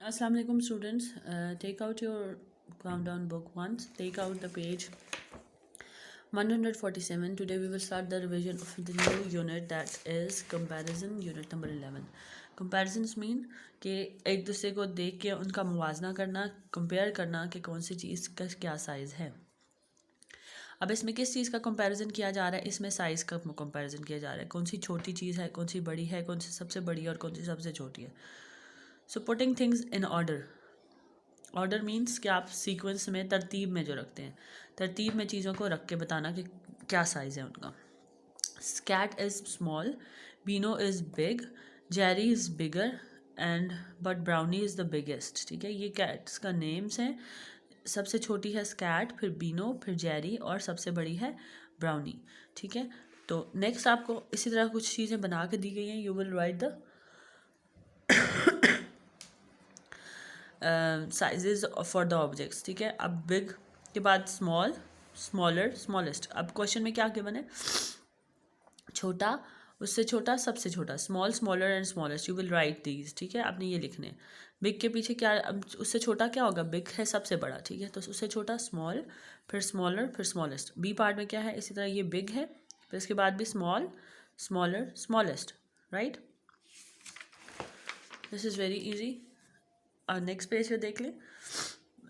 Assalamu alaikum students. Take out your countdown book once. Take out the page 147. Today we will start the revision of the new unit, that is comparison, unit number 11. Comparisons mean कि एक दूसरे को देख के उनका मुवाजना करना, compare करना कि कौन सी चीज़ का क्या साइज़ है। अब इसमें किस चीज़ का कंपैरिजन किया जा रहा है? इसमें साइज़ का कंपैरिजन किया जा रहा है। कौन सी छोटी चीज़ है, कौन सी बड़ी है, कौन सी सबसे बड़ी है और कौन सी सबसे छोटी है। So putting things in order. Order means कि आप सीक्वेंस में, तरतीब में जो रखते हैं, तरतीब में चीज़ों को रख के बताना कि क्या साइज़ है उनका। Cat is small, Beano is big, Jerry is bigger and but Brownie is the biggest. ठीक है, ये कैट्स का नेम्स हैं। सबसे छोटी है स्कैट, फिर बीनो, फिर जेरी और सबसे बड़ी है ब्राउनी। ठीक है, तो नेक्स्ट आपको इसी तरह कुछ चीज़ें बना के दी गई हैं। You will write the sizes for the objects. ठीक है, अब बिग के बाद स्मॉल, स्मॉलर, स्मॉलेस्ट। अब क्वेश्चन में क्या गिवन है? छोटा, उससे छोटा, सबसे छोटा। Small, smaller and smallest. You will write these. ठीक है, आपने ये लिखने हैं। बिग के पीछे क्या, अब उससे छोटा क्या होगा? बिग है सबसे बड़ा। ठीक है, तो उससे छोटा स्मॉल, फिर स्मॉलर, फिर स्मॉलेस्ट। बी पार्ट में क्या है? इसी तरह ये बिग है, फिर इसके बाद भी small, smaller, smallest. Right, this is very easy. Next page पे देख लें।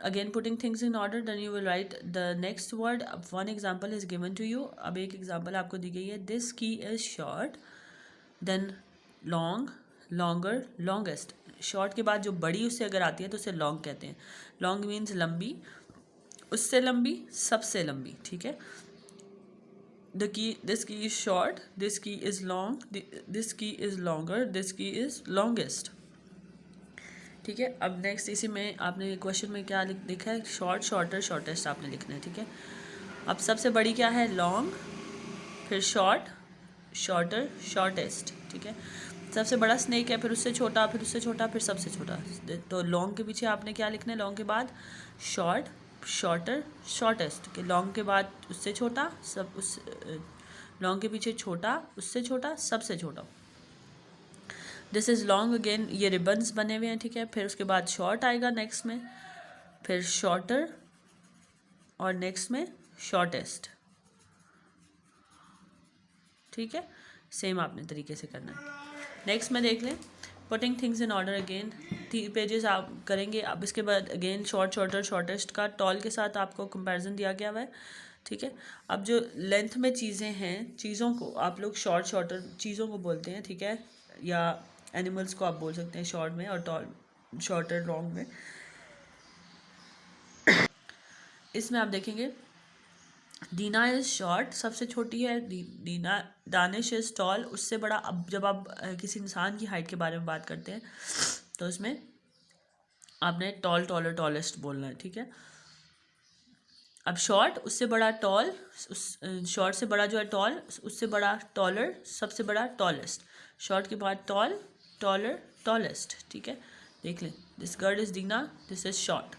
Again putting things in order, then you will write the next word. One example is given to you. अब एक example आपको दी गई है। This key is short, then long, longer, longest. short के बाद जो बड़ी उससे अगर आती है तो उसे long कहते हैं। long means लंबी, उससे लंबी, सबसे लंबी। ठीक है, this key is short, this key is long, this key is longer, this key is longest. ठीक है, अब नेक्स्ट इसी में आपने क्वेश्चन में क्या लिखा है? शॉर्ट, शॉर्टर, शॉर्टेस्ट आपने लिखना है। ठीक है, अब सबसे बड़ी क्या है? लॉन्ग, फिर शॉर्ट, शॉर्टर, शॉर्टेस्ट। ठीक है, सबसे बड़ा स्नेक है, फिर उससे छोटा, फिर उससे छोटा, फिर सबसे छोटा। तो लॉन्ग के पीछे आपने क्या लिखना है? लॉन्ग के बाद शॉर्ट, शॉर्टर, शॉर्टेस्ट। कि लॉन्ग के बाद उससे छोटा, सब उस लॉन्ग के पीछे छोटा, उससे छोटा, सबसे छोटा। This is long. अगेन ये रिबन्स बने हुए हैं। ठीक है, फिर उसके बाद शॉर्ट आएगा नेक्स्ट में, फिर शॉर्टर और नेक्स्ट में शॉर्टेस्ट। ठीक है, सेम आपने तरीके से करना है। नेक्स्ट में देख लें, putting things in order. Again 3 pages आप करेंगे। अब इसके बाद अगेन शॉर्ट, शॉर्टर, शॉर्टेस्ट का टॉल के साथ आपको कंपैरिजन दिया गया हुआ है। ठीक है, अब जो लेंथ में चीज़ें हैं, चीज़ों को आप लोग शॉर्ट, शॉर्टर चीज़ों को बोलते हैं। ठीक है, या एनिमल्स को आप बोल सकते हैं शॉर्ट में, और टॉल, शॉर्टर, लॉन्ग में। इसमें आप देखेंगे दीना इज़ शॉर्ट, सबसे छोटी है दीना। दानिश इज़ टॉल, उससे बड़ा। अब जब आप किसी इंसान की हाइट के बारे में बात करते हैं तो इसमें आपने टॉल, टॉलर, टॉलेस्ट बोलना है। ठीक है, अब शॉर्ट, उससे बड़ा टॉल, उस शॉर्ट से बड़ा जो है टॉल, उससे बड़ा टॉलर, सबसे बड़ा टॉलेस्ट। शॉर्ट के बाद टॉल, टॉलर, टॉलेस्ट। ठीक है, देख लें। This girl is Dina, this is short.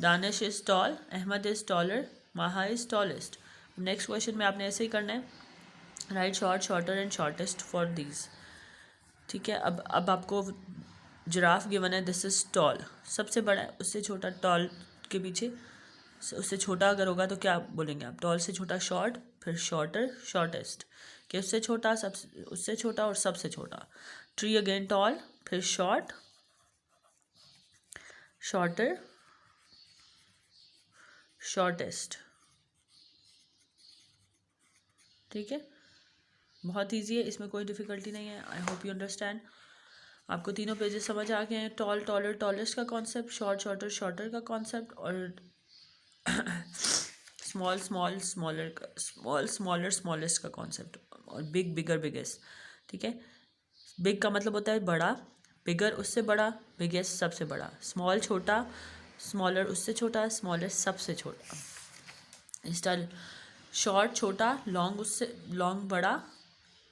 Danish is tall, Ahmed is taller, Maha is tallest. Next question में आपने ऐसे ही करना है, right short, shorter and shortest for these. ठीक है, अब आपको जिराफ गिवन है, दिस इज़ टॉल, सबसे बड़ा है, उससे छोटा टॉल के पीछे उससे छोटा अगर होगा तो क्या बोलेंगे आप? टॉल से छोटा शॉर्ट, फिर शॉर्टर, शॉर्टेस्ट। कि उससे छोटा, सबसे उससे छोटा और सबसे छोटा। ट्री अगेन टॉल, फिर शॉर्ट, शॉर्टर, शॉर्टेस्ट। ठीक है, बहुत ईजी है, इसमें कोई डिफ़िकल्टी नहीं है। I hope you understand. आपको तीनों पेजेस समझ आ गए हैं। टॉल, टॉलर, टॉलेस्ट का कॉन्सेप्ट, शॉर्ट, शॉर्टर, शॉर्टर का कॉन्सेप्ट, और स्मॉल, स्मॉल, स्मॉलर का, स्मॉल, स्मॉलर, स्मॉलेस्ट का कॉन्सेप्ट, और बिग, बिगर, बिगेस्ट। ठीक है, बिग का मतलब होता है बड़ा, बिगर उससे बड़ा, बिगेस्ट सबसे बड़ा, स्मॉल छोटा, स्मॉलर उससे छोटा, स्मॉलेस्ट सबसे छोटा। इंस्टॉल शॉर्ट छोटा, लॉन्ग उससे, लॉन्ग बड़ा,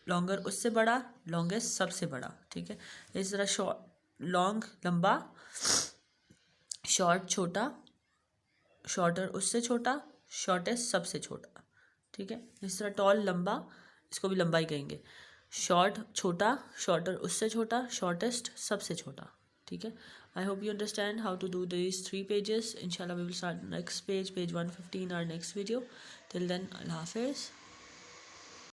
लॉन्गर उससे बड़ा, लॉन्गेस्ट सबसे बड़ा। ठीक है, इस तरह शॉर्ट, लॉन्ग लंबा, शॉर्ट छोटा, शॉर्टर उससे छोटा, शॉर्टेस्ट सबसे छोटा। ठीक है, इस तरह टॉल लंबा, इसको भी लंबा ही कहेंगे। शॉर्ट छोटा, शॉर्टर उससे छोटा, शॉर्टेस्ट सबसे छोटा। ठीक है, I hope you understand how to do these 3 pages. Inshallah, we will start next page 115, our next video. Till then, Allah Hafiz.